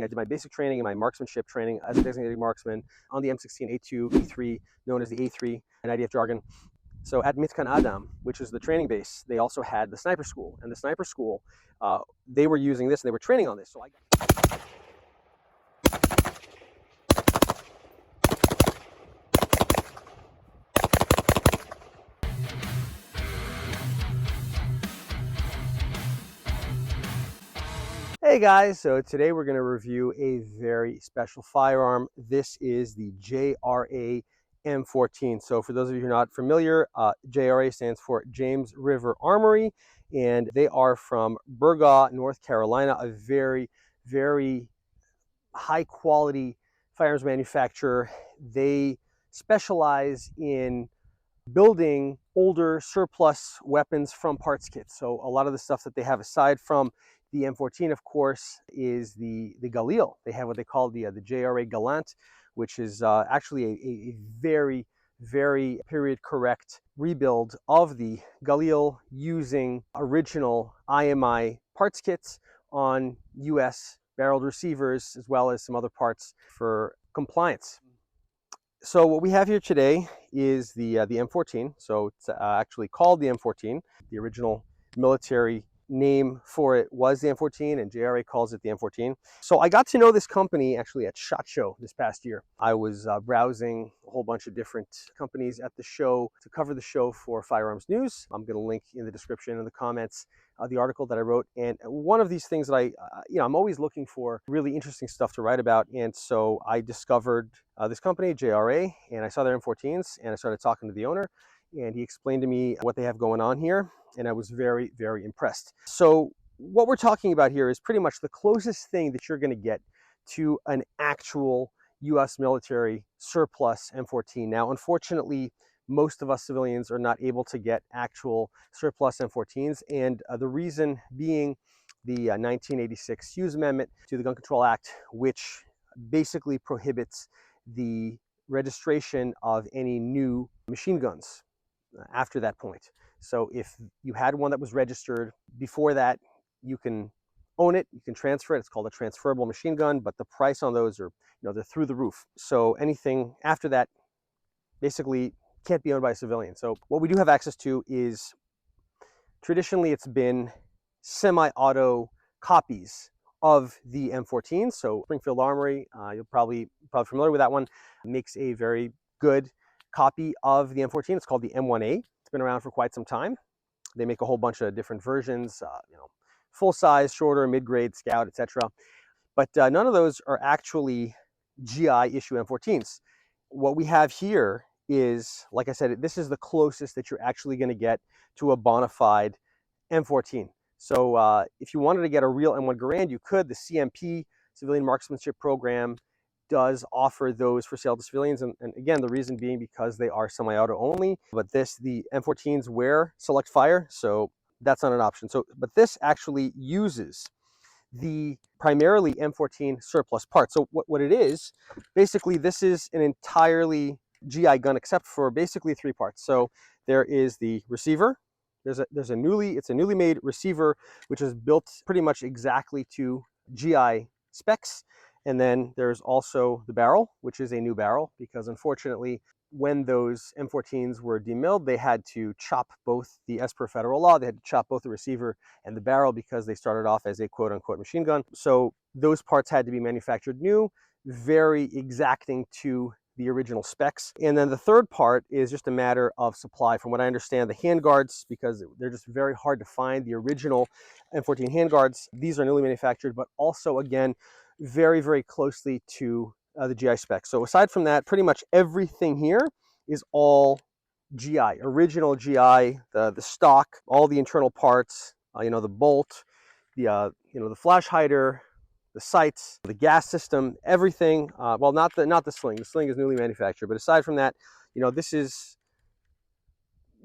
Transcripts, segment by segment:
I did my basic training and my marksmanship training as a designated marksman on the M16 A2, E3, known as the A3 in IDF jargon. So at M14 IDF, which is the training base, they also had the sniper school. And the sniper school, they were using this and they were training on this. So Hey guys, so today we're going to review a very special firearm. This is the JRA M14. So for those of you who are not familiar, JRA stands for James River Armory, and they are from Burgaw, North Carolina, a very, very high quality firearms manufacturer. They specialize in building older surplus weapons from parts kits. So a lot of the stuff that they have aside from the M14, of course, is the Galil. They have what they call the JRA Galant, which is actually a very, very period correct rebuild of the Galil using original IMI parts kits on US barreled receivers, as well as some other parts for compliance. So what we have here today is the M14. So it's actually called the M14. The original military name for it was the M14, and JRA calls it the M14. So I got to know this company actually at SHOT Show this past year. I was browsing a whole bunch of different companies at the show to cover the show for Firearms News. I'm going to link in the description and the comments the article that I wrote. And one of these things that I'm always looking for really interesting stuff to write about. And so I discovered this company, JRA, and I saw their M14s, and I started talking to the owner, and he explained to me what they have going on here, and I was very, very impressed. So what we're talking about here is pretty much the closest thing that you're going to get to an actual US military surplus M14. Now, unfortunately, most of us civilians are not able to get actual surplus M14s, and the reason being the 1986 Hughes Amendment to the Gun Control Act, which basically prohibits the registration of any new machine guns after that point. So if you had one that was registered before that, you can own it, you can transfer it. It's called a transferable machine gun, but the price on those are, they're through the roof. So anything after that basically can't be owned by a civilian. So what we do have access to is, traditionally it's been semi-auto copies of the M14. So Springfield Armory, you're probably familiar with that one, makes a very good copy of the M14. It's called the M1A. It's been around for quite some time. They make a whole bunch of different versions, full size, shorter, mid-grade, scout, etc. But none of those are actually GI issue M14s. What we have here is, like I said, this is the closest that you're actually going to get to a bona fide M14. So if you wanted to get a real M1 Garand, you could. The CMP, Civilian Marksmanship Program, does offer those for sale to civilians, and again, the reason being because they are semi-auto only. But the M14s wear select fire, so that's not an option. But this actually uses the primarily M14 surplus parts. So what it is, basically, this is an entirely GI gun except for basically three parts. So there is the receiver. It's a newly made receiver, which is built pretty much exactly to GI specs. And then there's also the barrel, which is a new barrel, because unfortunately, when those M14s were demilled, they had to chop both, as per federal law, they had to chop both the receiver and the barrel because they started off as a quote unquote machine gun. So those parts had to be manufactured new, very exacting to the original specs. And then the third part is just a matter of supply. From what I understand, the handguards, because they're just very hard to find, the original M14 handguards, these are newly manufactured, but also, again, very, very closely to the GI specs. So aside from that, pretty much everything here is all GI, original GI, the stock, all the internal parts, the bolt, the flash hider, the sights, the gas system, everything. Well, not the sling. The sling is newly manufactured, but aside from that, this is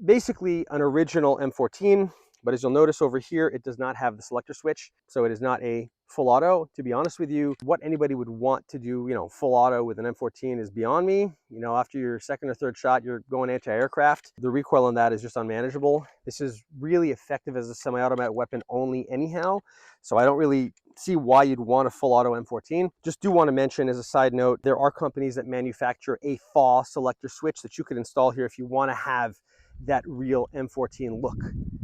basically an original M14. But as you'll notice over here, it does not have the selector switch, so it is not a full auto. To be honest with you, what anybody would want to do, full auto with an M14 is beyond me. After your second or third shot, you're going anti-aircraft. The recoil on that is just unmanageable. This is really effective as a semi-automatic weapon only anyhow, so I don't really see why you'd want a full auto M14. Just do want to mention as a side note, there are companies that manufacture a SAW selector switch that you could install here if you want to have that real M14 look.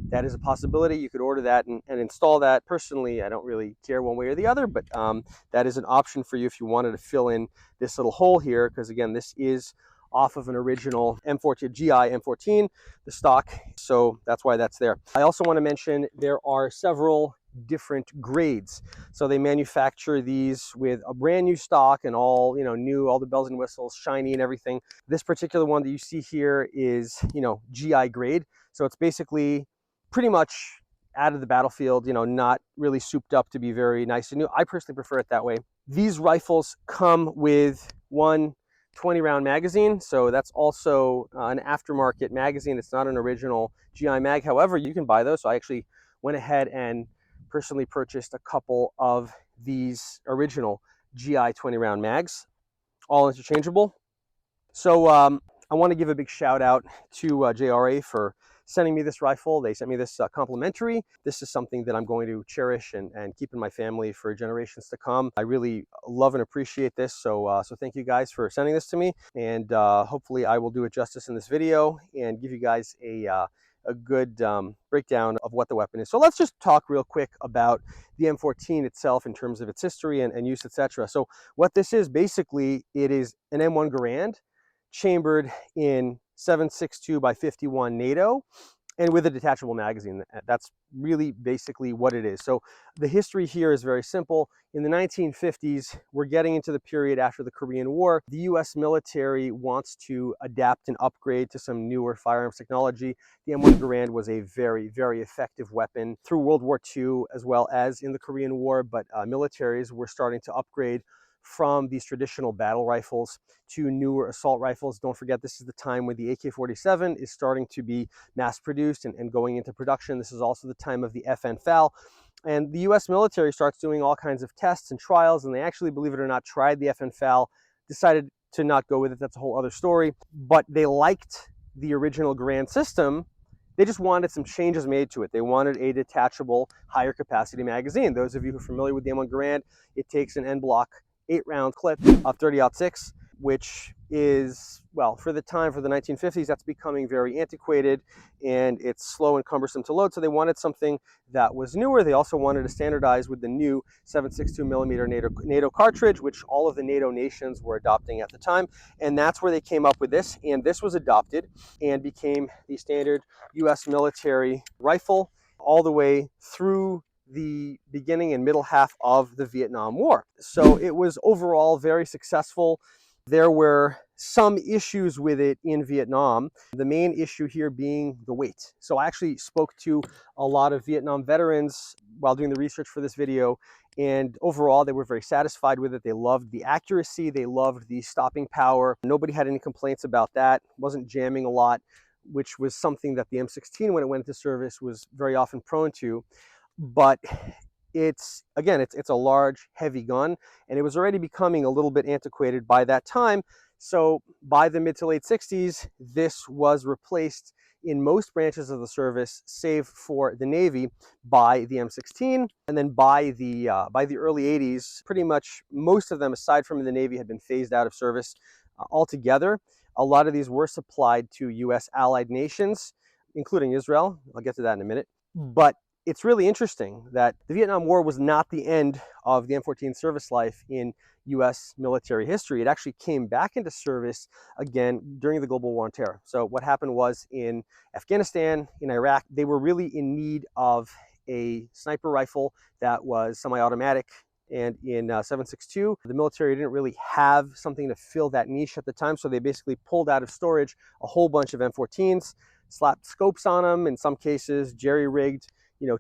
That is a possibility. You could order that and install that. Personally, I don't really care one way or the other, but that is an option for you if you wanted to fill in this little hole here, because again, this is off of an original M14 GI M14, the stock, so that's why that's there. I also want to mention there are several different grades. So they manufacture these with a brand new stock and all, new, all the bells and whistles, shiny and everything. This particular one that you see here is, GI grade. So it's basically pretty much out of the battlefield, not really souped up to be very nice and new. I personally prefer it that way. These rifles come with one 20-round magazine, so that's also an aftermarket magazine. It's not an original GI mag. However, you can buy those. So I actually went ahead and personally purchased a couple of these original GI 20-round mags, all interchangeable. So I want to give a big shout out to JRA for sending me this rifle. They sent me this complimentary. This is something that I'm going to cherish and keep in my family for generations to come. I really love and appreciate this. So thank you guys for sending this to me. And hopefully I will do it justice in this video and give you guys a good breakdown of what the weapon is. So let's just talk real quick about the M14 itself in terms of its history and use, etc. So what this is, basically, it is an M1 Garand chambered in 7.62 by 51 NATO and with a detachable magazine. That's really basically what it is. So the history here is very simple. In the 1950s, we're getting into the period after the Korean War. The US military wants to adapt and upgrade to some newer firearms technology. The M1 Garand was a very, very effective weapon through World War II as well as in the Korean War, but militaries were starting to upgrade from these traditional battle rifles to newer assault rifles. Don't forget, this is the time when the AK-47 is starting to be mass produced and going into production. This is also the time of the FN FAL. And the US military starts doing all kinds of tests and trials, and they actually, believe it or not, tried the FN FAL, decided to not go with it. That's a whole other story. But they liked the original Garand system. They just wanted some changes made to it. They wanted a detachable, higher capacity magazine. Those of you who are familiar with the M1 Garand, it takes an en bloc 8-round clip of 30-06, which is, well, for the time, for the 1950s, that's becoming very antiquated and it's slow and cumbersome to load. So they wanted something that was newer. They also wanted to standardize with the new 7.62 millimeter NATO cartridge, which all of the NATO nations were adopting at the time. And that's where they came up with this. And this was adopted and became the standard US military rifle all the way through the beginning and middle half of the Vietnam War. So it was overall very successful. There were some issues with it in Vietnam, the main issue here being the weight. So I actually spoke to a lot of Vietnam veterans while doing the research for this video, and overall they were very satisfied with it. They loved the accuracy, they loved the stopping power. Nobody had any complaints about that. It wasn't jamming a lot, which was something that the M16, when it went into service, was very often prone to. But it's a large, heavy gun, and it was already becoming a little bit antiquated by that time. So by the mid to late 60s, this was replaced in most branches of the service, save for the Navy, by the M16. And then by the early 80s, pretty much most of them, aside from the Navy, had been phased out of service altogether. A lot of these were supplied to US allied nations, including Israel. I'll get to that in a minute. But it's really interesting that the Vietnam War was not the end of the M14 service life in US military history. It actually came back into service again during the global war on terror. So what happened was, in Afghanistan, in Iraq, they were really in need of a sniper rifle that was semi-automatic. And in 7.62, the military didn't really have something to fill that niche at the time. So they basically pulled out of storage a whole bunch of M14s, slapped scopes on them, in some cases jerry-rigged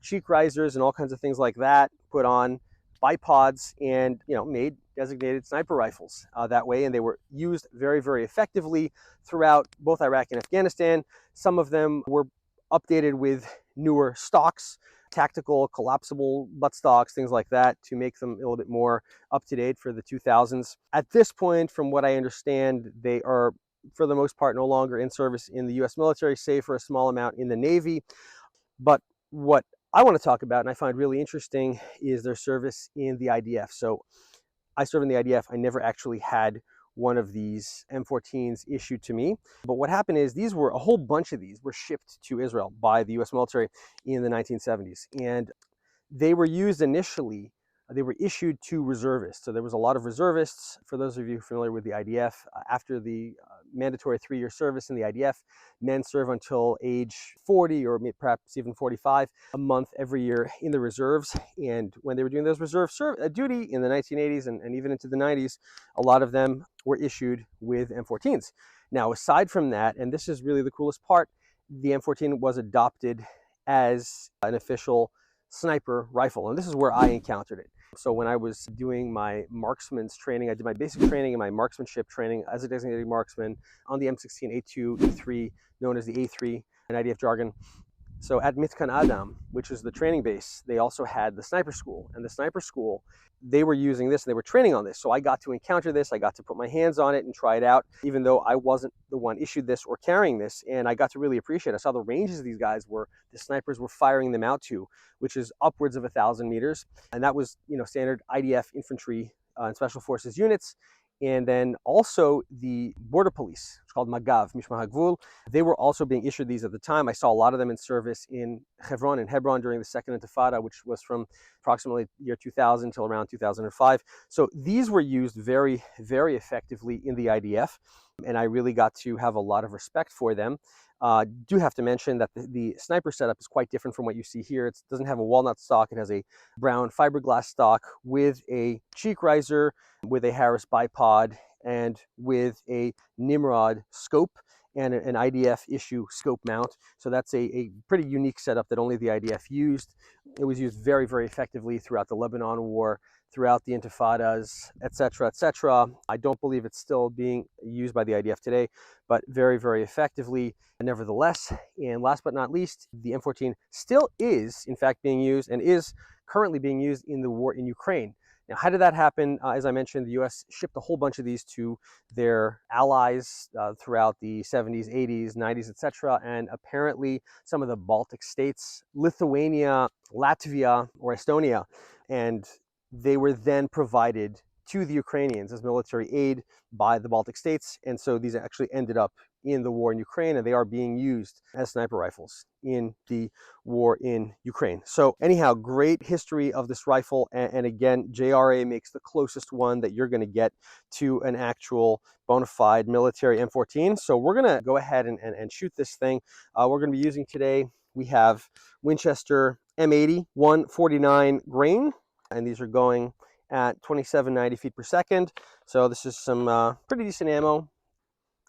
cheek risers and all kinds of things like that, put on bipods, and made designated sniper rifles that way. And they were used very, very effectively throughout both Iraq and Afghanistan. Some of them were updated with newer stocks, tactical collapsible buttstocks, things like that, to make them a little bit more up to date for the 2000s. At this point, from what I understand, they are, for the most part, no longer in service in the US military, save for a small amount in the Navy. But what I want to talk about and I find really interesting is their service in the IDF. So I served in the IDF. I never actually had one of these M14s issued to me. But what happened is a whole bunch of these were shipped to Israel by the US military in the 1970s. And they were used initially, they were issued to reservists. So there was a lot of reservists. For those of you familiar with the IDF, after the mandatory 3-year service in the IDF, men serve until age 40 or perhaps even 45, a month every year in the reserves. And when they were doing those reserve duty in the 1980s and even into the 90s, a lot of them were issued with M14s. Now, aside from that, and this is really the coolest part, the M14 was adopted as an official sniper rifle, and this is where I encountered it. So when I was doing my marksman's training, I did my basic training and my marksmanship training as a designated marksman on the M16 A2 E3, known as the A3 in IDF jargon. So at Mitkan Adam, which is the training base, they also had the sniper school, and the sniper school, they were using this and they were training on this. So I got to encounter this, I got to put my hands on it and try it out, even though I wasn't the one issued this or carrying this. And I got to really appreciate it. I saw the ranges these guys were, the snipers were firing them out to, which is upwards of 1,000 meters. And that was, standard IDF infantry and special forces units. And then also the border police, it's called Magav, Mishmar HaGvul. They were also being issued these at the time. I saw a lot of them in service in Hebron during the Second Intifada, which was from approximately year 2000 till around 2005. So these were used very, very effectively in the IDF, and I really got to have a lot of respect for them. Do have to mention that the sniper setup is quite different from what you see here. It doesn't have a walnut stock. It has a brown fiberglass stock with a cheek riser, with a Harris bipod, and with a Nimrod scope and an IDF issue scope mount. So that's a pretty unique setup that only the IDF used. It was used very, very effectively throughout the Lebanon War, throughout the Intifadas, etc., etc. I don't believe it's still being used by the IDF today, but very, very effectively nevertheless. And last but not least, the M14 still is, in fact, being used and is currently being used in the war in Ukraine. Now, how did that happen? As I mentioned, the U.S. shipped a whole bunch of these to their allies throughout the 70s, 80s, 90s, etc. And apparently some of the Baltic states, Lithuania, Latvia, or Estonia, and they were then provided to the Ukrainians as military aid by the Baltic states. And so these actually ended up in the war in Ukraine, and they are being used as sniper rifles in the war in Ukraine. So anyhow, great history of this rifle. And again, JRA makes the closest one that you're going to get to an actual bona fide military M14. So we're going to go ahead and shoot this thing. We're going to be using today, we have Winchester M80 149 grain, and these are going at 2790 feet per second. So this is some pretty decent ammo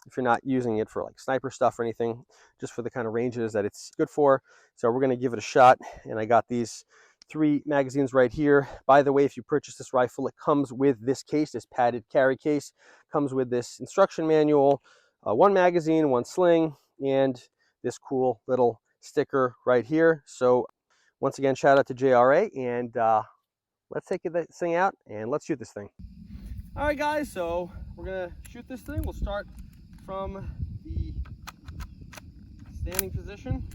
if you're not using it for like sniper stuff or anything, just for the kind of ranges that it's good for. So we're going to give it a shot, and I got these 3 magazines right here. By the way, if you purchase this rifle, it comes with this case, this padded carry case, comes with this instruction manual, 1 magazine, 1 sling, and this cool little sticker right here. So once again, shout out to JRA, and let's take this thing out and let's shoot this thing. All right, guys, so we're gonna shoot this thing. We'll start from the standing position.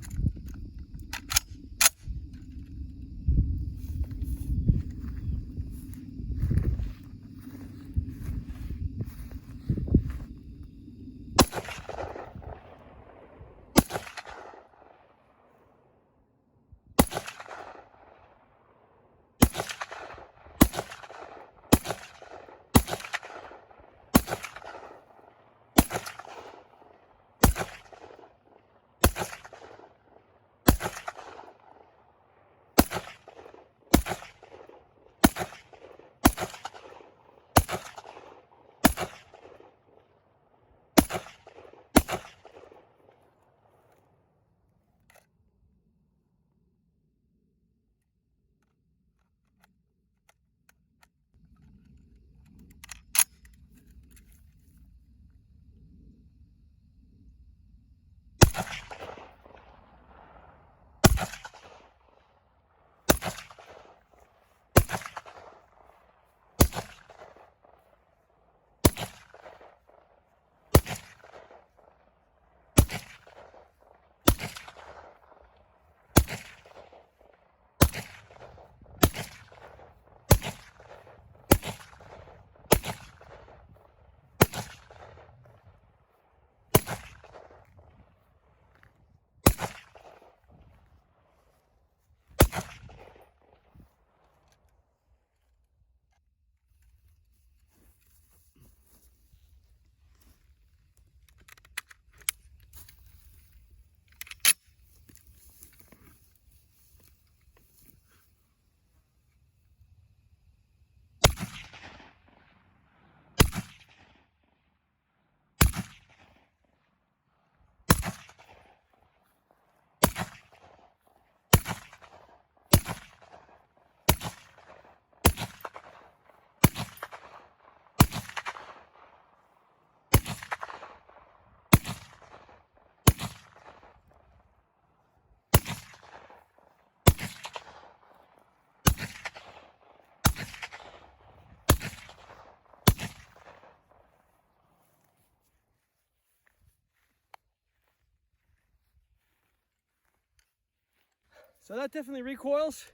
So that definitely recoils.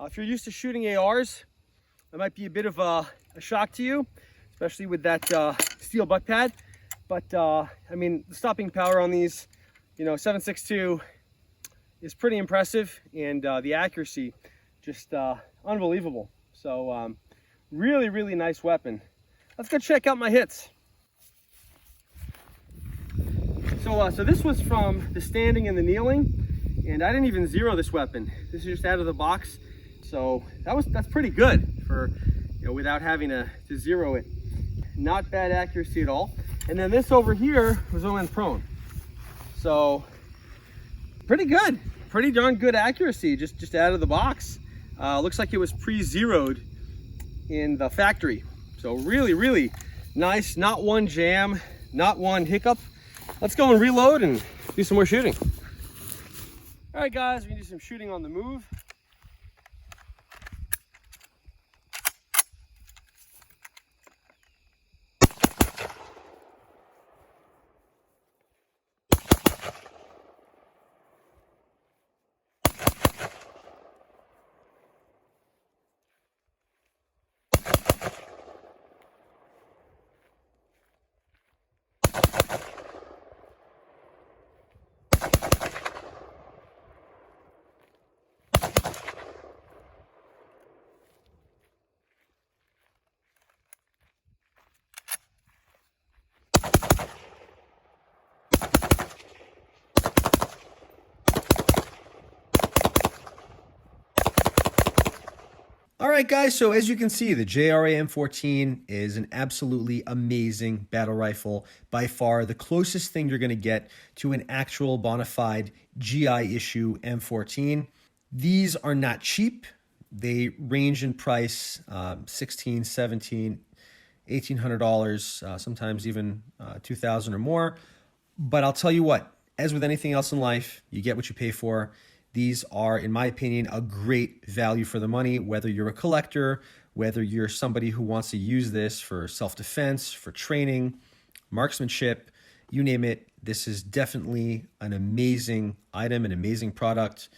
If you're used to shooting ARs, that might be a bit of a shock to you, especially with that steel butt pad. But I mean, the stopping power on these, you know, 7.62 is pretty impressive, and the accuracy just unbelievable. So really, really nice weapon. Let's go check out my hits. So this was from the standing and the kneeling, and I didn't even zero this weapon. This is just out of the box. So that's pretty good for, you know, without having to zero it. Not bad accuracy at all. And then this over here was when I went prone. So pretty good, pretty darn good accuracy, just out of the box. Looks like it was pre-zeroed in the factory. So really, really nice. Not one jam, not one hiccup. Let's go and reload and do some more shooting. All right, guys, we're gonna do some shooting on the move. All right, guys, so as you can see, the JRA M14 is an absolutely amazing battle rifle. By far the closest thing you're going to get to an actual bona fide GI issue M14. These are not cheap. They range in price $1,600, $1,700, $1,800, sometimes even $2,000 or more. But I'll tell you what, as with anything else in life, you get what you pay for. These are, in my opinion, a great value for the money, whether you're a collector, whether you're somebody who wants to use this for self-defense, for training, marksmanship, you name it. This is definitely an amazing item, an amazing product.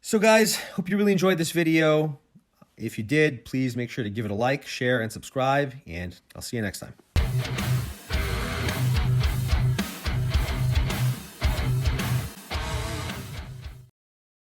So guys, hope you really enjoyed this video. If you did, please make sure to give it a like, share, and subscribe, and I'll see you next time.